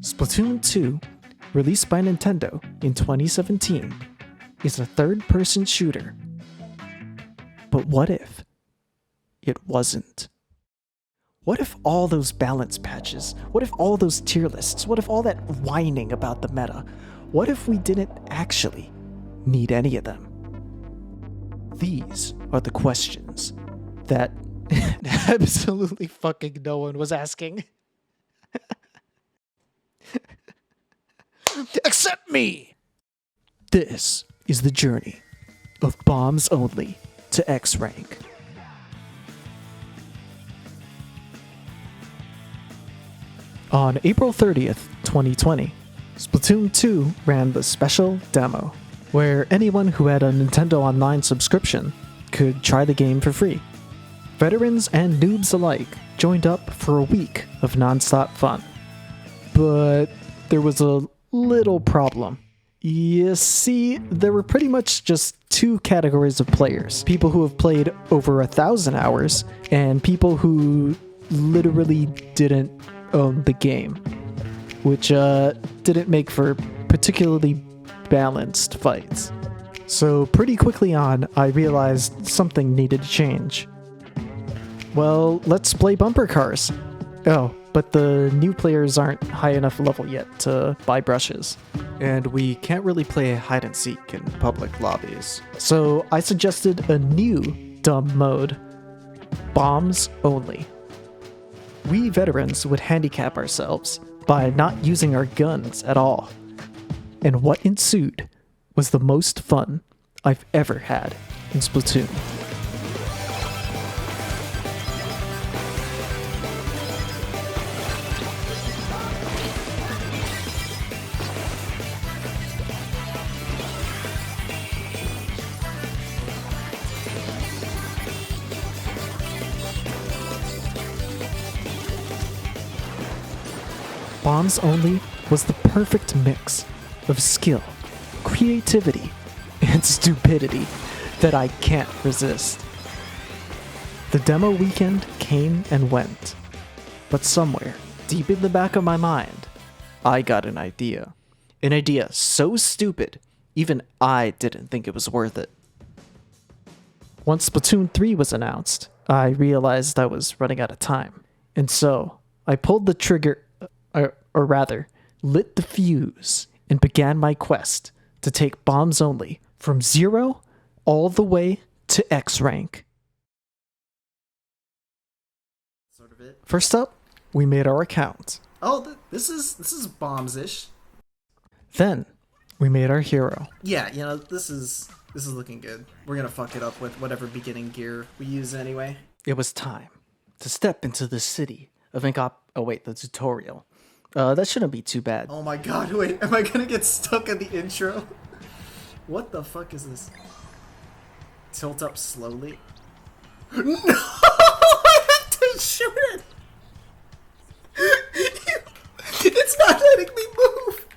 Splatoon 2, released by Nintendo in 2017, is a third-person shooter. But what if it wasn't? What if all those balance patches, what if all those tier lists, what if all that whining about the meta, what if we didn't actually need any of them? These are the questions that absolutely fucking no one was asking. Except me! This is the journey of bombs only to X rank. On April 30th, 2020, Splatoon 2 ran the special demo, where anyone who had a Nintendo Online subscription could try the game for free. Veterans and noobs alike joined up for a week of non-stop fun. But there was a little problem. You see, there were pretty much just two categories of players. People who have played over 1,000 hours, and people who literally didn't own the game, which didn't make for particularly balanced fights. So pretty quickly on, I realized something needed to change. Well, let's play bumper cars. Oh, but the new players aren't high enough level yet to buy brushes. And we can't really play hide and seek in public lobbies. So I suggested a new dumb mode. Bombs only. We veterans would handicap ourselves by not using our guns at all. And what ensued was the most fun I've ever had in Splatoon. Bombs Only was the perfect mix of skill, creativity, and stupidity that I can't resist. The demo weekend came and went, but somewhere, deep in the back of my mind, I got an idea. An idea so stupid, even I didn't think it was worth it. Once Splatoon 3 was announced, I realized I was running out of time, and so I pulled the trigger, or rather, lit the fuse and began my quest to take Bombs Only from 0 all the way to X rank. Sort of it. First up, we made our account. Oh, this is bombs-ish. Then, we made our hero. Yeah, you know, this is looking good. We're gonna fuck it up with whatever beginning gear we use anyway. It was time to step into the city of the tutorial. That shouldn't be too bad. Oh my god, wait, am I gonna get stuck in the intro? What the fuck is this? Tilt up slowly? No! I have to shoot it! It's not letting me move!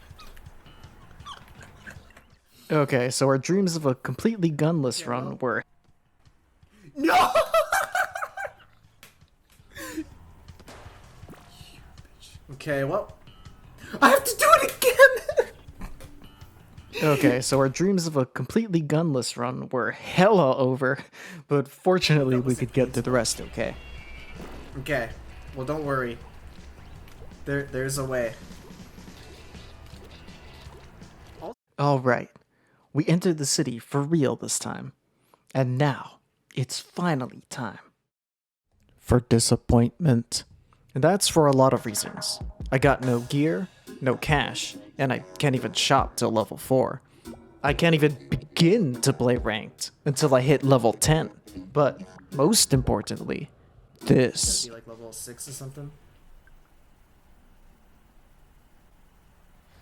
Okay, so our dreams of a completely gunless run were... No! Okay, well, I have to do it again! Okay, so our dreams of a completely gunless run were hella over, but fortunately we could get through the rest okay. Okay, well don't worry. There's a way. Alright, we entered the city for real this time. And now, it's finally time for disappointment. And that's for a lot of reasons. I got no gear, no cash, and I can't even shop till level 4. I can't even begin to play ranked until I hit level 10. But most importantly, this. Be like level 6 or something.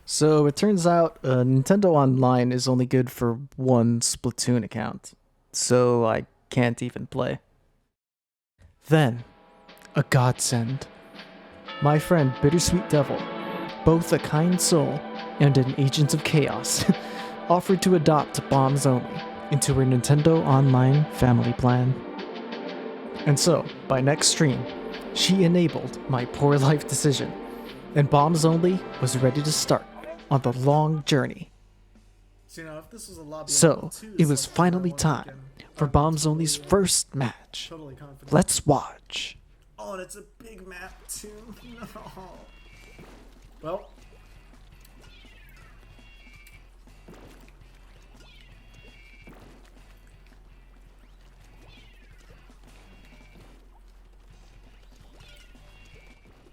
So it turns out Nintendo Online is only good for one Splatoon account. So I can't even play. Then, a godsend. My friend Bittersweet Devil, both a kind soul and an agent of chaos, offered to adopt Bombs Only into her Nintendo Online family plan. And so, by next stream, she enabled my poor life decision and Bombs Only was ready to start on the long journey. So, if this was a lobby So, it was finally time for Bombs Only's first match. Totally confident. Let's watch. Oh, and it's a big map too. No. Well.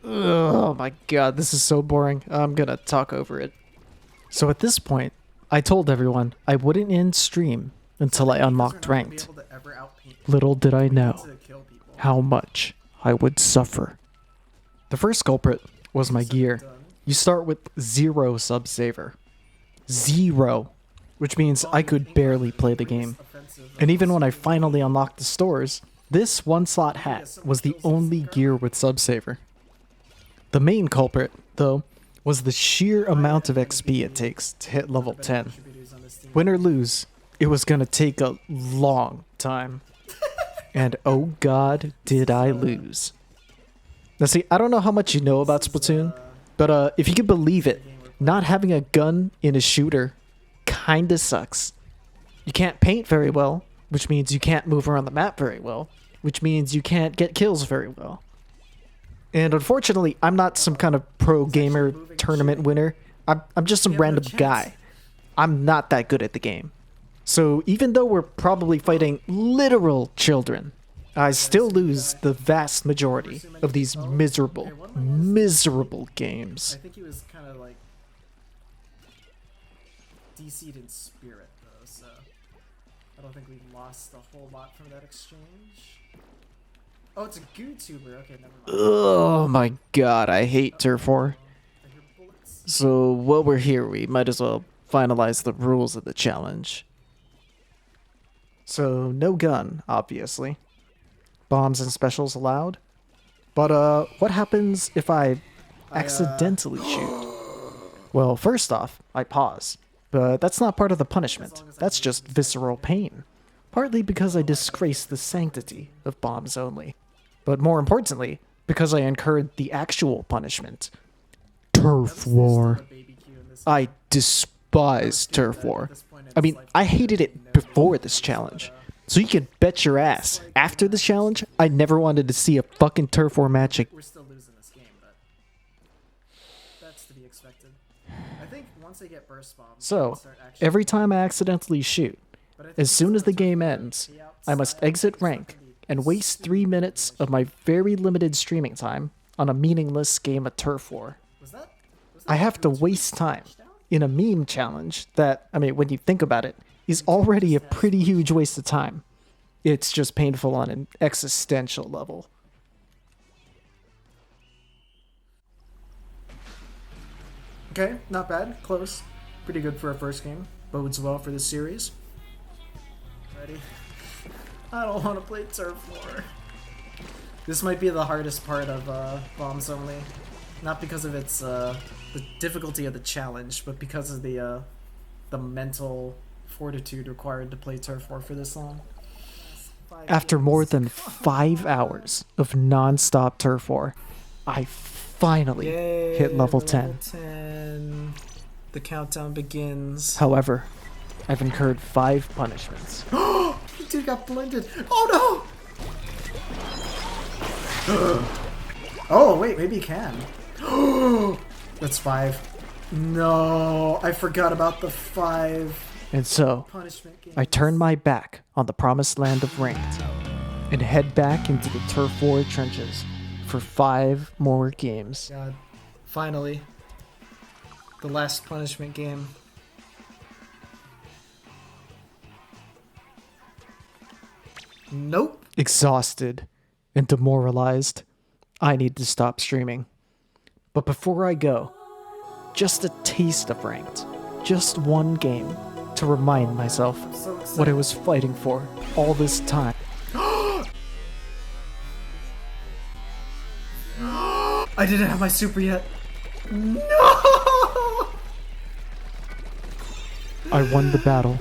Oh my god, this is so boring. I'm gonna talk over it. So at this point, I told everyone I wouldn't end stream until I unlocked ranked. Little did I know how much I would suffer. The first culprit was my gear. You start with 0 sub-saver. 0. Which means I could barely play the game. And even when I finally unlocked the stores, this one-slot hat was the only gear with sub-saver. The main culprit, though, was the sheer amount of XP it takes to hit level 10. Win or lose, it was gonna take a long time. And oh god, did I lose. Now see, I don't know how much you know about Splatoon, but if you can believe it, not having a gun in a shooter kinda sucks. You can't paint very well, which means you can't move around the map very well, which means you can't get kills very well. And unfortunately, I'm not some kind of pro gamer tournament winner. I'm just some random guy. I'm not that good at the game. So even though we're probably fighting literal children, I still lose the vast majority of these miserable, miserable games. I think he was kind of like DC'd in spirit though, so I don't think we lost a whole lot from that exchange. Oh, it's a GooTuber. Okay, never mind. Oh my god, I hate Turf War. So while we're here, we might as well finalize the rules of the challenge. So no gun, obviously. Bombs and specials allowed. But what happens if I accidentally shoot? Well, first off, I pause. But that's not part of the punishment. That's just visceral pain. Partly because I disgrace the sanctity of Bombs Only. But more importantly, because I incurred the actual punishment. Turf War. I despise Turf War. I mean, I hated it before this challenge. So you can bet your ass, after this challenge, I never wanted to see a fucking Turf War match again. We're still losing this game, but that's to be expected. I think once they get burst bombs, So, every time I accidentally shoot, as soon as the game ends, I must exit rank and waste 3 minutes of my very limited streaming time on a meaningless game of Turf War. I have to waste time in a meme challenge that, I mean, when you think about it, is already a pretty huge waste of time. It's just painful on an existential level. Okay, not bad. Close. Pretty good for a first game. Bodes well for this series. Ready? I don't want to play Turf War. This might be the hardest part of Bombs Only. Not because of its the difficulty of the challenge, but because of the mental fortitude required to play Turf War for this long. After more than 5 hours of non-stop Turf War, I finally hit level 10. 10. The countdown begins. However, I've incurred 5 punishments. Dude got blended. Oh no! Oh wait, maybe you can. That's 5. No, I forgot about the 5 And so, punishment games. I turn my back on the promised land of ranked and head back into the Turf War trenches for 5 more games. God, finally, the last punishment game. Nope. Exhausted and demoralized, I need to stop streaming. But before I go, just a taste of ranked. Just one game to remind myself what I was fighting for all this time. I didn't have my super yet. No! I won the battle,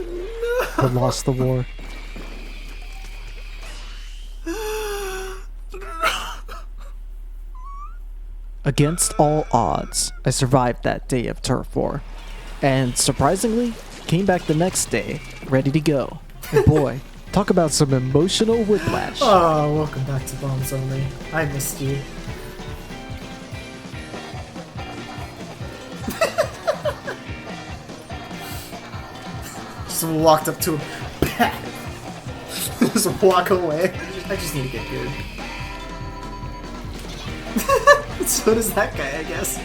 but lost the war. Against all odds, I survived that day of turf war, and surprisingly, came back the next day, ready to go. And boy, talk about some emotional whiplash. Oh, welcome back to Bombs Only. I missed you. Just walked up to him. Just walk away. I just need to get good. So does that guy, I guess.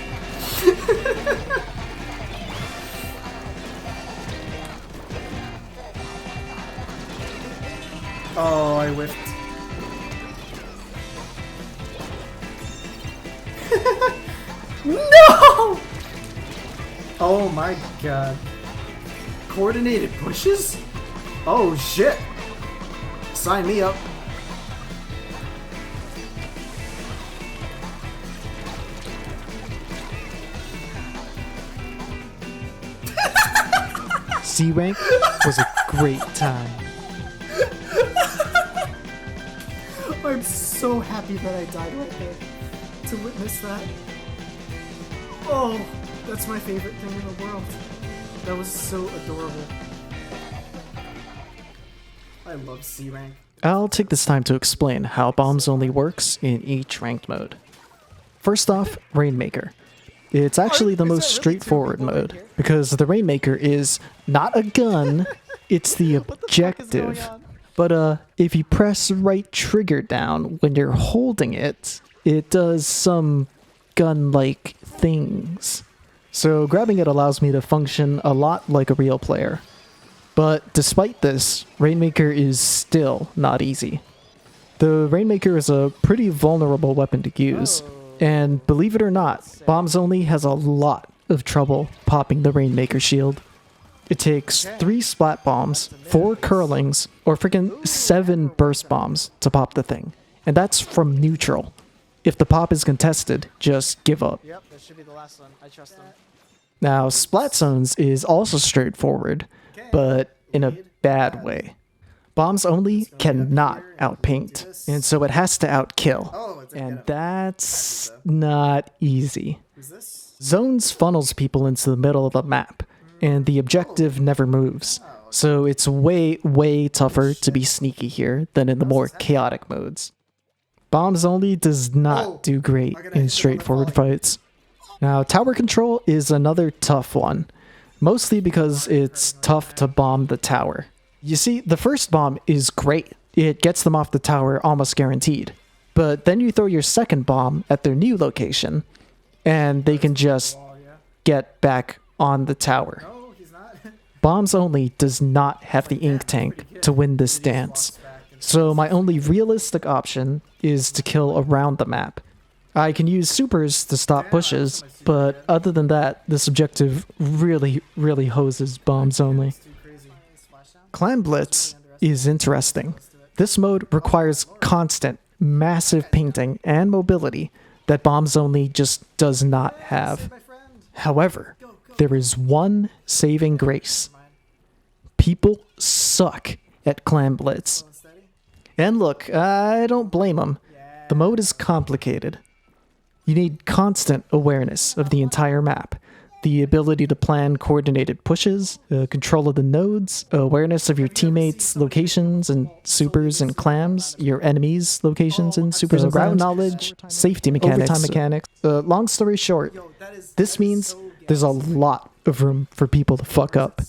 Oh, I whiffed. No! Oh my god. Coordinated pushes? Oh shit. Sign me up. C rank was a great time. I'm so happy that I died right there to witness that. Oh, that's my favorite thing in the world. That was so adorable. I love C rank. I'll take this time to explain how Bombs Only works in each ranked mode. First off, Rainmaker. It's actually the most straightforward mode, because the Rainmaker is not a gun, it's the objective. But if you press right trigger down when you're holding it, it does some gun-like things. So grabbing it allows me to function a lot like a real player. But despite this, Rainmaker is still not easy. The Rainmaker is a pretty vulnerable weapon to use, and believe it or not, Bombs Only has a lot of trouble popping the Rainmaker shield. It takes 3 splat bombs, 4 curlings, or freaking 7 burst bombs to pop the thing. And that's from neutral. If the pop is contested, just give up. Yep, that should be the last one. I trust them. Now, Splat Zones is also straightforward, but in a bad way. Bombs Only cannot outpaint, and so it has to outkill. And that's not easy. Zones funnels people into the middle of the map, and the objective never moves. So it's way, way tougher to be sneaky here than in the more chaotic modes. Bombs Only does not do great in straightforward fights. Now, tower control is another tough one, mostly because it's tough to bomb the tower. You see, the first bomb is great. It gets them off the tower almost guaranteed. But then you throw your second bomb at their new location, and they can just get back on the tower. Bombs Only does not have the ink tank to win this dance, so my only realistic option is to kill around the map. I can use supers to stop pushes, but other than that, this objective really hoses Bombs Only. Clan Blitz is interesting. This mode requires constant, massive painting and mobility that Bombs Only just does not have. However, there is one saving grace. People suck at Clan Blitz. And look, I don't blame them. The mode is complicated. You need constant awareness of the entire map, the ability to plan coordinated pushes, control of the nodes, awareness of your teammates' locations and supers and clams, your enemies' locations and supers and clams, route knowledge, safety mechanics, overtime mechanics. Long story short, this means there's a lot of room for people to fuck up.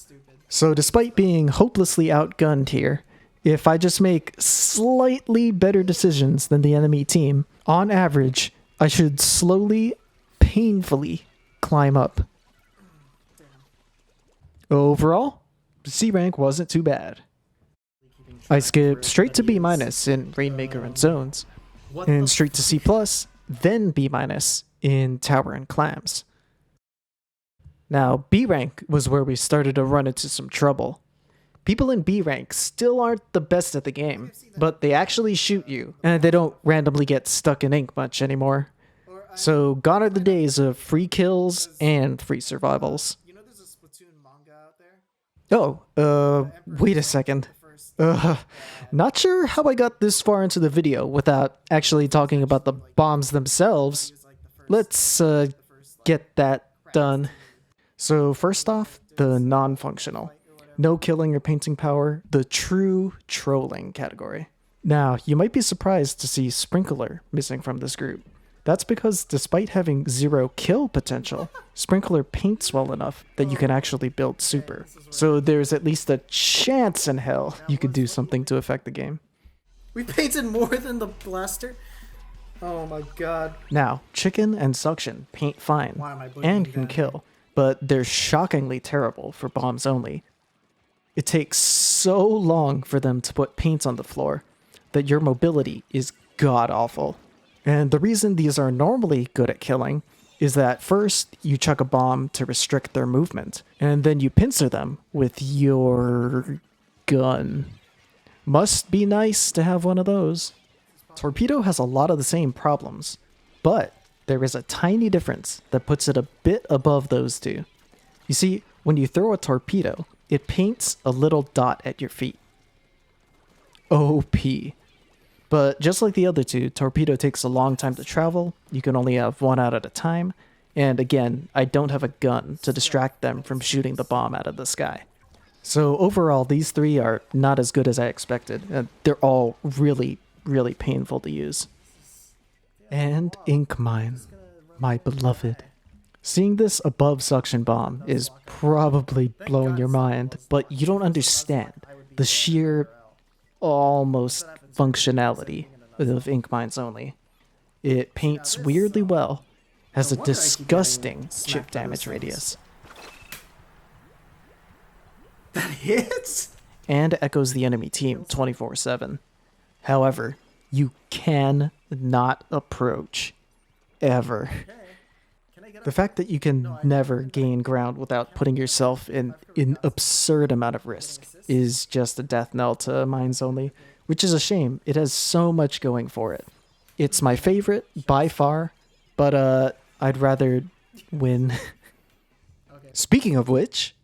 So despite being hopelessly outgunned here, if I just make slightly better decisions than the enemy team, on average, I should slowly, painfully climb up. Overall, C rank wasn't too bad. I skipped straight to B- in Rainmaker and Zones, and straight to C+, then B- in Tower and Clams. Now, B rank was where we started to run into some trouble. People in B rank still aren't the best at the game, but they actually shoot you, and they don't randomly get stuck in ink much anymore. So gone are the days of free kills and free survivals. You know there's a Splatoon manga out there? Oh, wait a second. Not sure how I got this far into the video without actually talking about the bombs themselves. let's get that done. So first off, the non-functional. No killing or painting power, the true trolling category. Now, you might be surprised to see Sprinkler missing from this group. That's because despite having 0 kill potential, Sprinkler paints well enough that you can actually build super. So there's at least a chance in hell you could do something to affect the game. We painted more than the blaster? Oh my god. Now, Chicken and Suction paint fine Why am I bleeding and can down kill, but they're shockingly terrible for bombs only. It takes so long for them to put paint on the floor that your mobility is god-awful. And the reason these are normally good at killing is that first you chuck a bomb to restrict their movement, and then you pincer them with your gun. Must be nice to have one of those. Torpedo has a lot of the same problems, but there is a tiny difference that puts it a bit above those two. You see, when you throw a torpedo, it paints a little dot at your feet. OP. But just like the other two, Torpedo takes a long time to travel, you can only have one out at a time, and again, I don't have a gun to distract them from shooting the bomb out of the sky. So overall, these three are not as good as I expected, and they're all really, really painful to use. And Ink Mine, my beloved. Seeing this above Suction Bomb is probably blowing your mind, but you don't understand the sheer almost functionality of Ink Mines only. It paints weirdly well, has a disgusting chip damage radius, That hits? and echoes the enemy team 24/7. However, you cannot approach ever. The fact that you can never gain ground without putting yourself in an absurd amount of risk is just a death knell to Mines Only, which is a shame. It has so much going for it. It's my favorite by far, but I'd rather win. Speaking of which,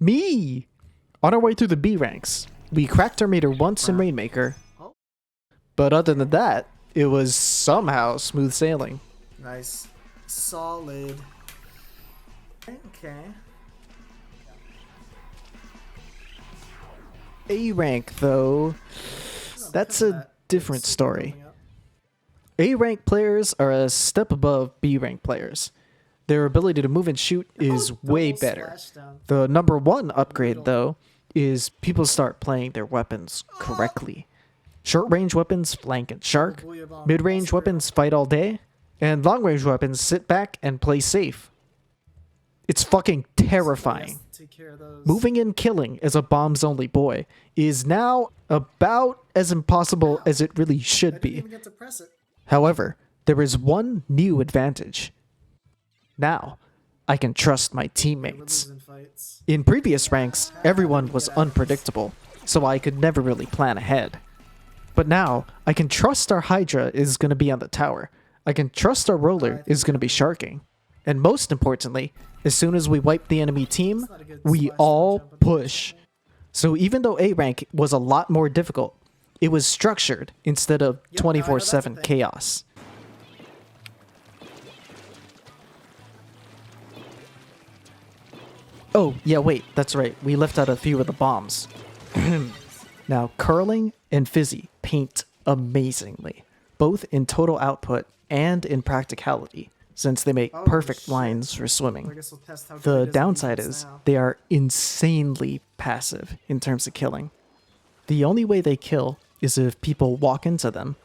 me! On our way through the B ranks, we cracked our meter once in Rainmaker, but other than that, it was somehow smooth sailing. Nice. Solid. Okay. A rank, though, that's a different story. A rank players are a step above B rank players. Their ability to move and shoot is way better. The number one upgrade, though, is people start playing their weapons correctly. Short-range weapons flank and shark, mid-range weapons fight all day, and long-range weapons sit back and play safe. It's fucking terrifying. Moving and killing as a bombs-only boy is now about as impossible as it really should be. However, there is one new advantage. Now, I can trust my teammates. In previous ranks, everyone was unpredictable, so I could never really plan ahead. But now, I can trust our Hydra is going to be on the tower. I can trust our Roller is going to be sharking. And most importantly, as soon as we wipe the enemy team, we all push. So even though A rank was a lot more difficult, it was structured instead of 24/7 chaos. Oh, yeah, wait, that's right. We left out a few of the bombs. Now, Curling and Fizzy paint amazingly, both in total output and in practicality, since they make perfect lines for swimming. The downside is they are insanely passive in terms of killing. The only way they kill is if people walk into them,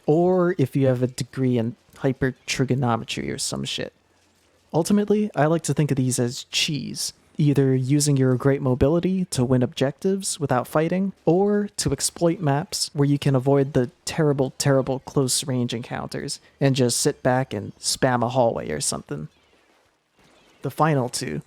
or if you have a degree in hyper-trigonometry or some shit. Ultimately, I like to think of these as cheese, either using your great mobility to win objectives without fighting, or to exploit maps where you can avoid the terrible, terrible close-range encounters and just sit back and spam a hallway or something. The final two,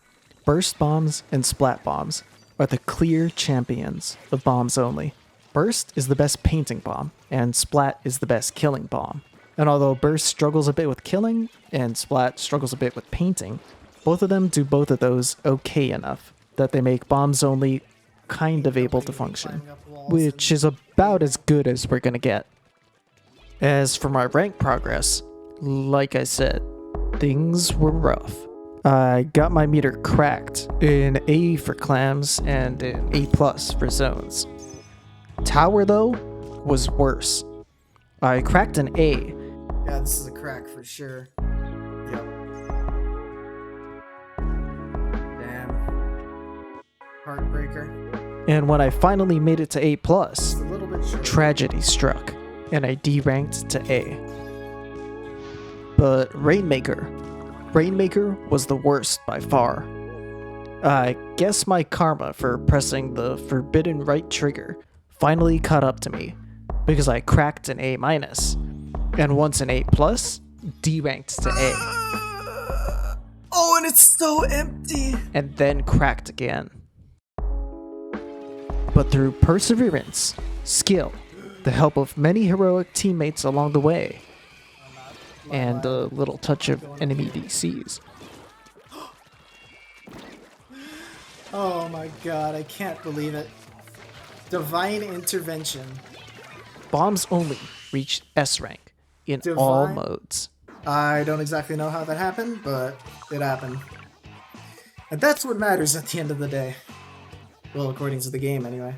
Burst Bombs and Splat Bombs, are the clear champions of bombs only. Burst is the best painting bomb, and Splat is the best killing bomb. And although Burst struggles a bit with killing, and Splat struggles a bit with painting, both of them do both of those okay enough that they make bombs only kind of able to function, which is about as good as we're gonna get. As for my rank progress, like I said, things were rough. I got my meter cracked, an A for clams and an A+ for zones. Tower, though, was worse. I cracked an A. Yeah, this is a crack for sure. Yep. Damn. Heartbreaker. And when I finally made it to A+, It's a little bit short. tragedy struck, and I D-ranked to A. But Rainmaker was the worst by far. I guess my karma for pressing the forbidden right trigger finally caught up to me, because I cracked an A-, and once an A+, D-ranked to A, Oh, and it's so empty. and then cracked again. But through perseverance, skill, the help of many heroic teammates along the way, and a little touch of enemy DCs, Oh my god, I can't believe it. Divine intervention. Bombs Only reached S rank in all Divine- modes. I don't exactly know how that happened, but it happened. And that's what matters at the end of the day. Well, according to the game, anyway.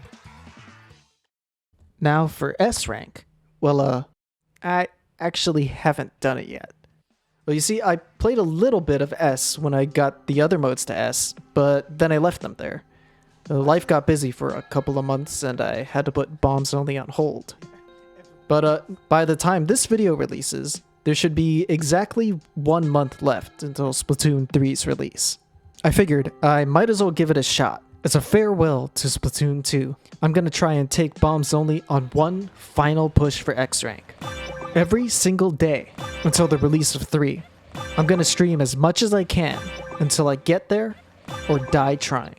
Now for S rank, well, I actually haven't done it yet. Well, you see, I played a little bit of S when I got the other modes to S, but then I left them there. Life got busy for a couple of months and I had to put Bombs Only on hold. But by the time this video releases, there should be exactly 1 month left until Splatoon 3's release. I figured I might as well give it a shot. As a farewell to Splatoon 2, I'm gonna try and take Bombs Only on one final push for X rank. Every single day until the release of 3, I'm gonna stream as much as I can until I get there or die trying.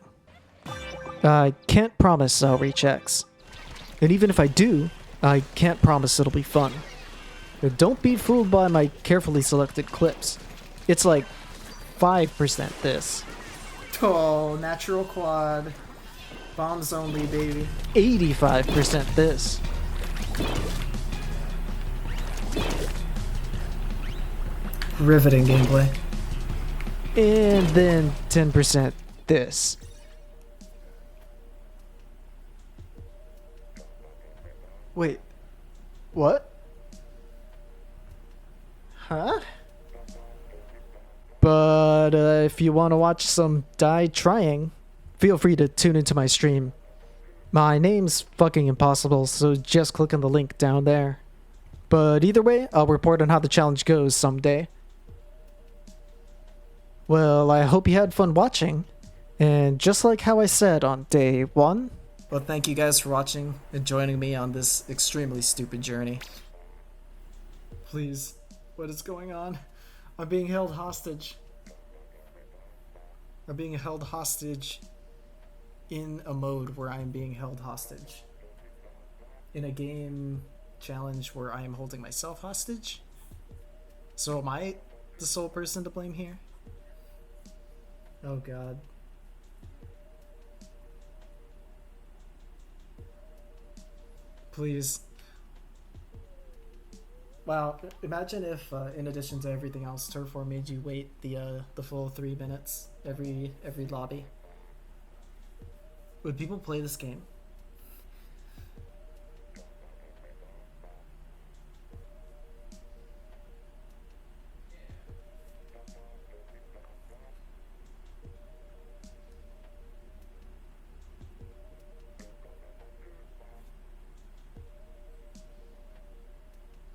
I can't promise I'll reach X. And even if I do, I can't promise it'll be fun. Don't be fooled by my carefully selected clips. It's like 5% this, Oh, natural quad. Bombs only, baby. 85% this, Riveting gameplay. and then 10% this. Wait, what? Huh? But if you want to watch some die trying, feel free to tune into my stream. My name's fucking impossible, so just click on the link down there. But either way, I'll report on how the challenge goes someday. Well, I hope you had fun watching. And just like how I said on day 1, Well, thank you guys for watching and joining me on this extremely stupid journey. Please, what is going on? I'm being held hostage. I'm being held hostage in a mode where I am being held hostage. In a game challenge where I am holding myself hostage? So am I the sole person to blame here? Oh god. Please. Wow, imagine if, in addition to everything else, Turf War made you wait the full 3 minutes every lobby. Would people play this game?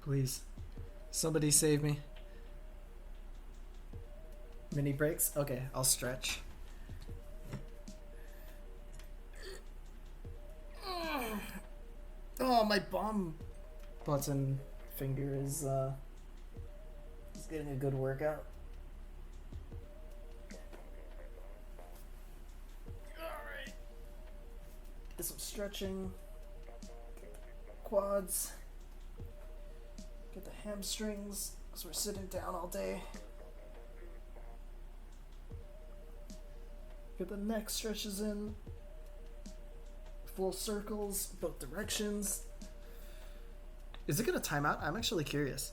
Please. Somebody save me. Mini breaks? Okay, I'll stretch. Oh, my bomb button finger is getting a good workout. Alright. Get some stretching. Quads. Get the hamstrings, because we're sitting down all day. Get the neck stretches in. Full circles, both directions. Is it gonna time out? I'm actually curious.